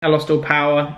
I lost all power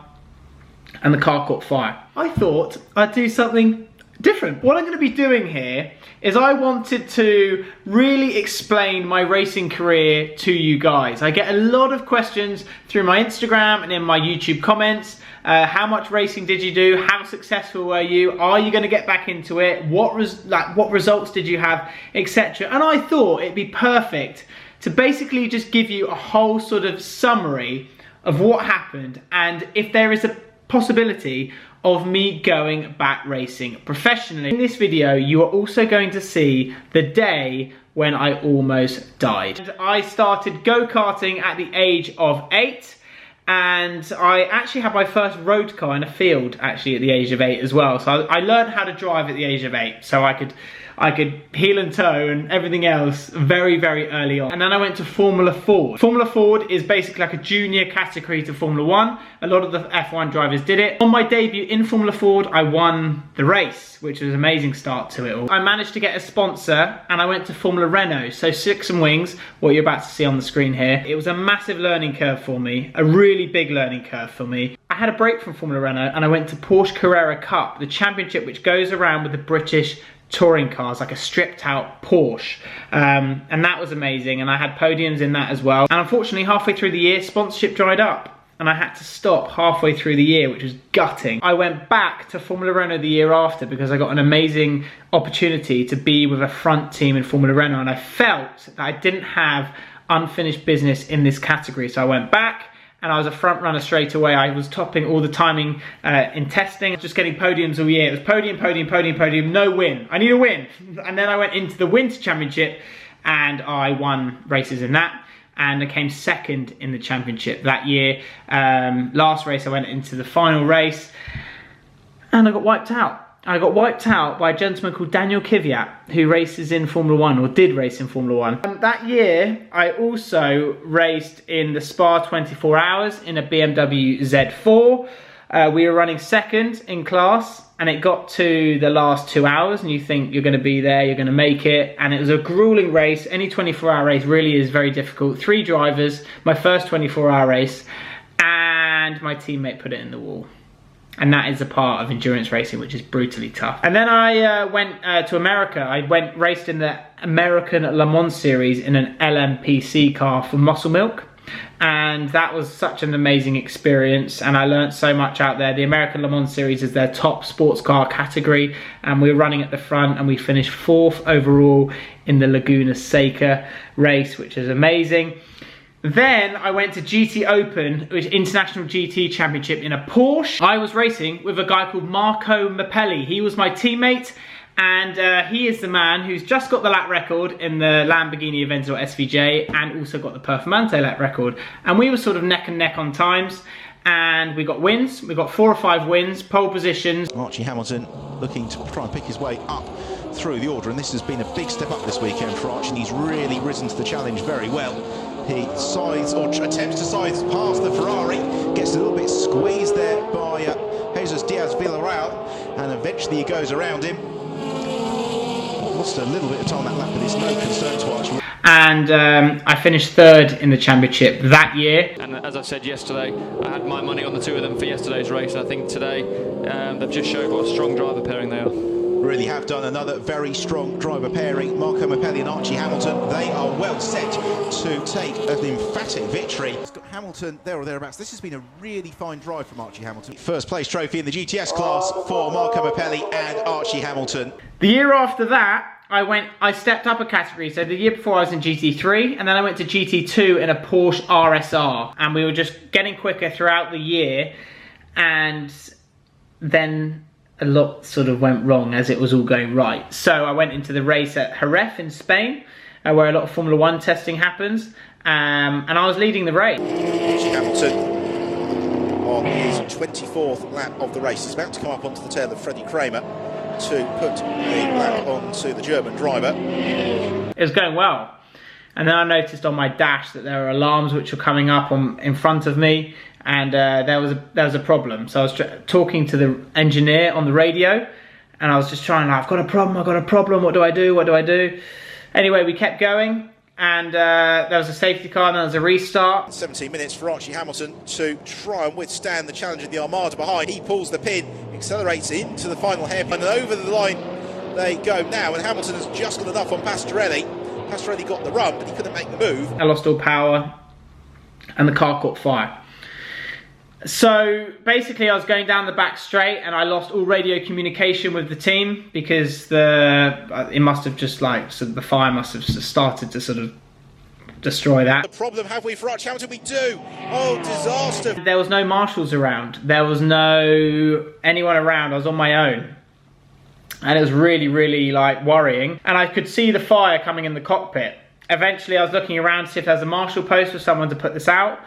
and the car caught fire. I thought I'd do something different. What I'm going to be doing here is I wanted to really explain my racing career to you guys. I get a lot of questions through my Instagram and in my YouTube comments. How much racing did you do? How successful were you? Are you going to get back into it? What results did you have, etc. And I thought it'd be perfect to basically just give you a whole sort of summary of what happened and if there is a possibility of me going back racing professionally. In this video, you are also going to see the day when I almost died. And I started go-karting at the age of 8, and I actually had my first road car in a field actually at the age of 8 as well. So I learned how to drive at the age of 8, so I could heel and toe and everything else very, very early on. And then I went to Formula Ford. Formula Ford is basically like a junior category to Formula 1. A lot of the F1 drivers did it. On my debut in Formula Ford, I won the race, which was an amazing start to it all. I managed to get a sponsor and I went to Formula Renault. So 6 and Wings, what you're about to see on the screen here. It was a massive learning curve for me, a really big learning curve for me. I had a break from Formula Renault and I went to Porsche Carrera Cup, the championship which goes around with the British touring cars, like a stripped out Porsche, and that was amazing, and I had podiums in that as well. And unfortunately halfway through the year sponsorship dried up and I had to stop halfway through the year, which was gutting. I went back to Formula Renault the year after because I got an amazing opportunity to be with a front team in Formula Renault, and I felt that I didn't have unfinished business in this category, so I went back and I was a front runner straight away. I was topping all the timing in testing, just getting podiums all year. It was podium, podium, podium, podium, no win. I need a win. And then I went into the Winter Championship and I won races in that. And I came second in the championship that year. Last race I went into the final race and I got wiped out. I got wiped out by a gentleman called Daniel Kvyat, who races in Formula 1, or did race in Formula 1. That year, I also raced in the Spa 24 Hours in a BMW Z4. We were running second in class, and it got to the last 2 hours, and you think you're going to be there, you're going to make it, and it was a grueling race. Any 24-hour race really is very difficult. 3 drivers, my first 24-hour race, and my teammate put it in the wall. And that is a part of endurance racing, which is brutally tough. And then I went to America. I raced in the American Le Mans series in an LMPC car for Muscle Milk. And that was such an amazing experience, and I learned so much out there. The American Le Mans series is their top sports car category, and we were running at the front, and we finished 4th overall in the Laguna Seca race, which is amazing. Then I went to GT Open, which is International GT Championship in a Porsche. I was racing with a guy called Marco Mappelli. He was my teammate, and he is the man who's just got the lap record in the Lamborghini Aventador SVJ and also got the Performante lap record. And we were sort of neck and neck on times, and we got wins. We got 4 or 5 wins, pole positions. Archie Hamilton looking to try and pick his way up through the order, and this has been a big step up this weekend for Archie, and he's really risen to the challenge very well. He sides, or attempts to side past the Ferrari, gets a little bit squeezed there by Jesus Diaz Villarreal, and eventually he goes around him. Lost a little bit of time that lap, but it's no concern to Archie. And I finished 3rd in the championship that year. And as I said yesterday, I had my money on the 2 of them for yesterday's race. I think today they've just showed what a strong driver pairing they are. Really have done another very strong driver pairing. Marco Mappelli and Archie Hamilton, they are well set to take an emphatic victory. It's got Hamilton there or thereabouts. This has been a really fine drive from Archie Hamilton. First place trophy in the GTS class for Marco Mappelli and Archie Hamilton. The year after that, I stepped up a category. So the year before I was in GT3, and then I went to GT2 in a Porsche RSR, and we were just getting quicker throughout the year, and then a lot sort of went wrong as it was all going right. So I went into the race at Jerez in Spain, where a lot of Formula 1 testing happens, and I was leading the race. Archie Hamilton on his 24th lap of the race. He's about to come up onto the tail of Freddie Kramer to put a lap onto the German driver. It was going well. And then I noticed on my dash that there were alarms which were coming up in front of me, and there was a problem. So I was talking to the engineer on the radio, and I was just trying, I've got a problem, what do I do, what do I do? Anyway, we kept going, and there was a safety car and there was a restart. 17 minutes for Archie Hamilton to try and withstand the challenge of the Armada behind. He pulls the pin, accelerates into the final hairpin, and over the line they go now, and Hamilton has just got enough on Pastorelli. Pastorelli got the run, but he couldn't make the move. I lost all power and the car caught fire. So basically I was going down the back straight and I lost all radio communication with the team because it must have just the fire must have started to sort of destroy that. The problem have we for Archie Hamilton? We do. Oh, disaster. There was no marshals around. There was no anyone around. I was on my own. And it was really, really worrying. And I could see the fire coming in the cockpit. Eventually I was looking around to see if there was a marshal post for someone to put this out.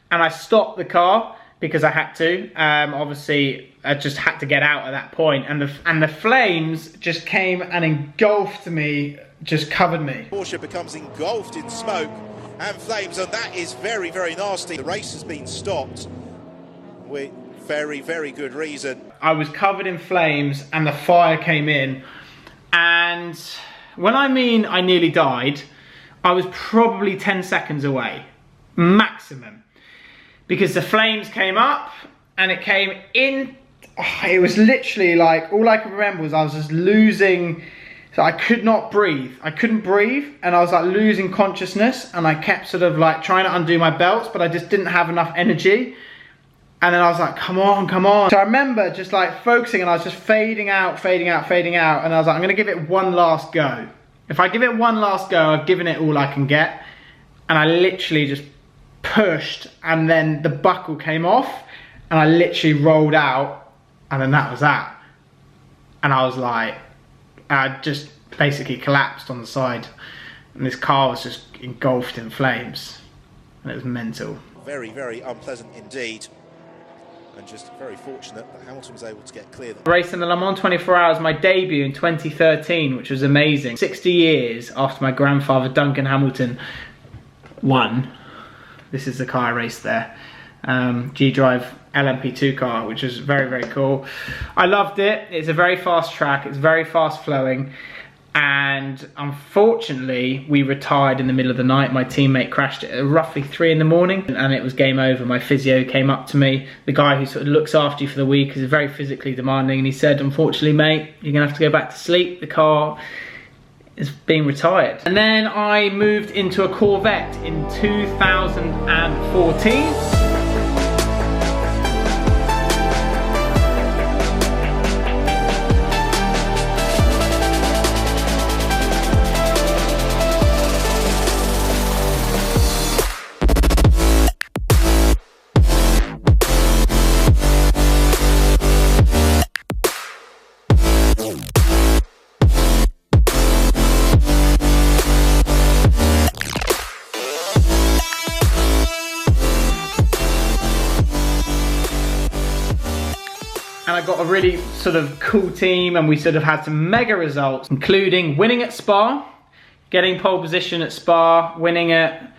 And I stopped the car because I had to. Obviously, I just had to get out at that point. And the flames just came and engulfed me, just covered me. Porsche becomes engulfed in smoke and flames, and that is very, very nasty. The race has been stopped with very, very good reason. I was covered in flames and the fire came in. And when I mean I nearly died, I was probably 10 seconds away, maximum. Because the flames came up and it came in. Oh, it was literally all I could remember was I was just losing. So I could not breathe. I couldn't breathe and I was losing consciousness, and I kept sort of trying to undo my belts, but I just didn't have enough energy. And then I was like, come on, come on. So I remember just focusing, and I was just fading out, fading out, fading out. And I was like, I'm gonna give it one last go. If I give it one last go, I've given it all I can get. And I literally just pushed, and then the buckle came off and I literally rolled out, and then that was that. And I was I just basically collapsed on the side, and this car was just engulfed in flames, and it was mental. Very, very unpleasant indeed, and just very fortunate that Hamilton was able to get clear. Racing the Le Mans 24 Hours, my debut in 2013, which was amazing. 60 years after my grandfather Duncan Hamilton won. This is the car I raced there. G-Drive LMP2 car, which was very, very cool. I loved it. It's a very fast track. It's very fast flowing. And unfortunately, we retired in the middle of the night. My teammate crashed at roughly 3 in the morning and it was game over. My physio came up to me. The guy who sort of looks after you for the week is very physically demanding. And he said, unfortunately, mate, you're gonna have to go back to sleep. The car is being retired. And then I moved into a Corvette in 2014. And I got a really sort of cool team, and we sort of had some mega results, including winning at Spa, getting pole position at Spa, winning at,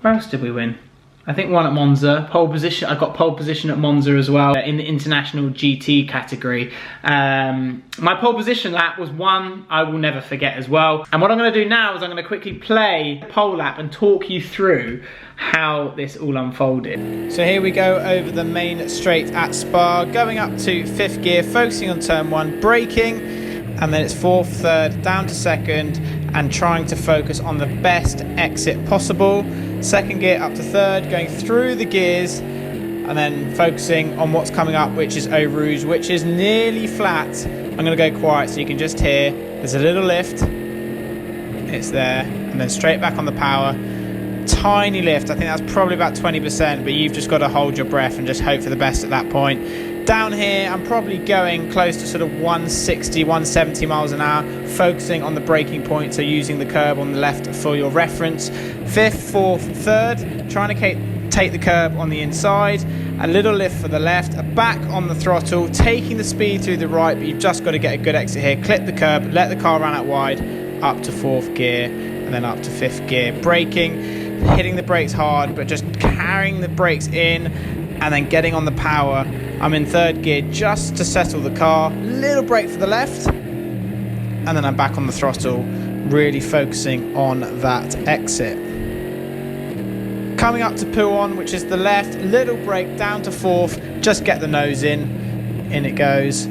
where else did we win? I think one at Monza, pole position. I got pole position at Monza as well in the international GT category. My pole position lap was one I will never forget as well. And what I'm going to do now is I'm going to quickly play the pole lap and talk you through how this all unfolded. So here we go over the main straight at Spa, going up to 5th gear, focusing on turn 1, braking, and then it's 4th, 3rd, down to 2nd, and trying to focus on the best exit possible. 2nd gear up to 3rd, going through the gears, and then focusing on what's coming up, which is Eau Rouge, which is nearly flat. I'm going to go quiet so you can just hear. There's a little lift. It's there, and then straight back on the power. Tiny lift. I think that's probably about 20%, but you've just got to hold your breath and just hope for the best at that point. Down here, I'm probably going close to sort of 160, 170 miles an hour, focusing on the braking point, so using the curb on the left for your reference. 5th, 4th, 3rd, trying to take the curb on the inside, a little lift for the left, a back on the throttle, taking the speed through the right, but you've just got to get a good exit here. Clip the curb, let the car run out wide, up to 4th gear, and then up to 5th gear. Braking, hitting the brakes hard, but just carrying the brakes in, and then getting on the power. I'm in 3rd gear just to settle the car, little brake for the left, and then I'm back on the throttle, really focusing on that exit. Coming up to Pouon, which is the left, little brake down to 4th, just get the nose in it goes,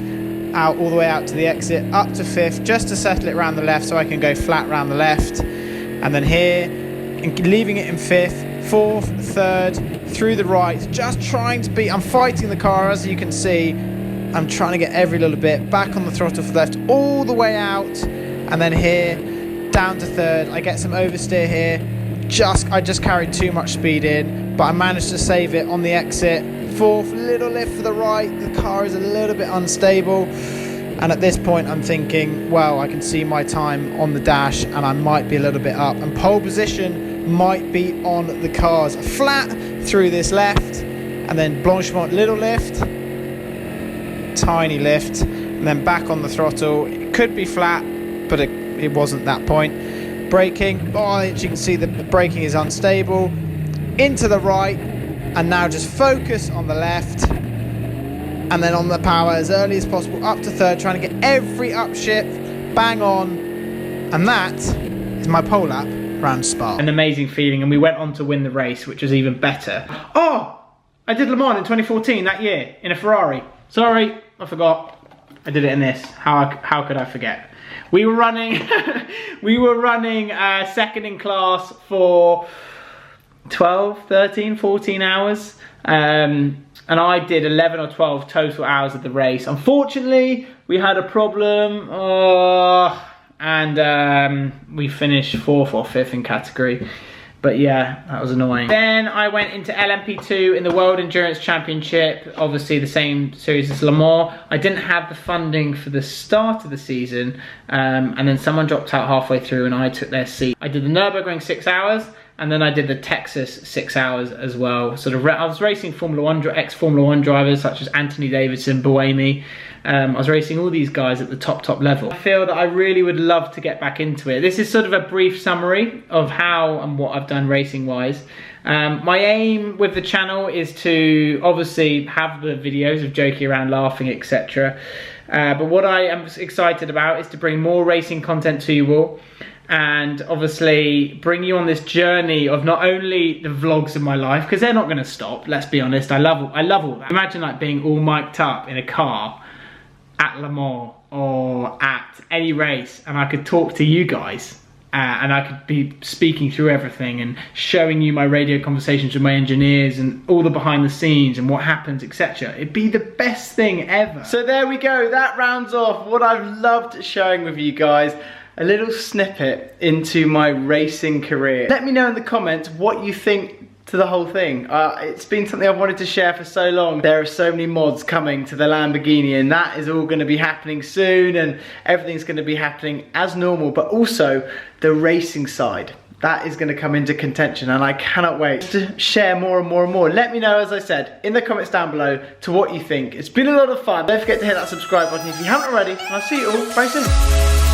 out all the way out to the exit, up to 5th, just to settle it around the left so I can go flat around the left, and then here, leaving it in 5th, 4th, 3rd, through the right, just trying to beat, I'm fighting the car as you can see, I'm trying to get every little bit, back on the throttle for the left, all the way out, and then here, down to 3rd, I get some oversteer here, I just carried too much speed in, but I managed to save it on the exit. 4th, little lift for the right, the car is a little bit unstable, and at this point I'm thinking, well, I can see my time on the dash and I might be a little bit up, and pole position might be on the cars. Flat through this left, and then Blanchimont, little lift, tiny lift, and then back on the throttle. It could be flat, but it wasn't that point. Braking, as you can see, the braking is unstable, into the right, and now just focus on the left, and then on the power as early as possible, up to 3rd, trying to get every upshift, bang on, and that is my pole lap around Spa. An amazing feeling, and we went on to win the race, which was even better. Oh, I did Le Mans in 2014, that year, in a Ferrari. Sorry, I forgot. I did it in this. How could I forget? We were running, second in class for 12, 13, 14 hours. And I did 11 or 12 total hours of the race. Unfortunately, we had a problem, and we finished 4th or 5th in category. But yeah, that was annoying. Then I went into LMP2 in the World Endurance Championship, obviously the same series as Le Mans. I didn't have the funding for the start of the season, and then someone dropped out halfway through and I took their seat. I did the Nürburgring 6 hours, and then I did the Texas 6 hours as well. I was racing ex-Formula 1 drivers such as Anthony Davidson, Buemi. I was racing all these guys at the top level. I feel that I really would love to get back into it. This is sort of a brief summary of how and what I've done racing wise. My aim with the channel is to obviously have the videos of joking around, laughing, etc. But what I am excited about is to bring more racing content to you all, and obviously bring you on this journey of not only the vlogs of my life, because they're not going to stop, let's be honest. I love all that. Imagine like being all mic'd up in a car at Le Mans or at any race, and I could talk to you guys, and I could be speaking through everything and showing you my radio conversations with my engineers and all the behind the scenes and what happens, etc. It'd be the best thing ever. So there we go, that rounds off what I've loved sharing with you guys. A little snippet into my racing career. Let me know in the comments what you think to the whole thing. It's been something I've wanted to share for so long. There are so many mods coming to the Lamborghini, and that is all going to be happening soon, and everything's going to be happening as normal, but also the racing side. That is going to come into contention, and I cannot wait to share more and more and more. Let me know, as I said, in the comments down below to what you think. It's been a lot of fun. Don't forget to hit that subscribe button if you haven't already, and I'll see you all very soon.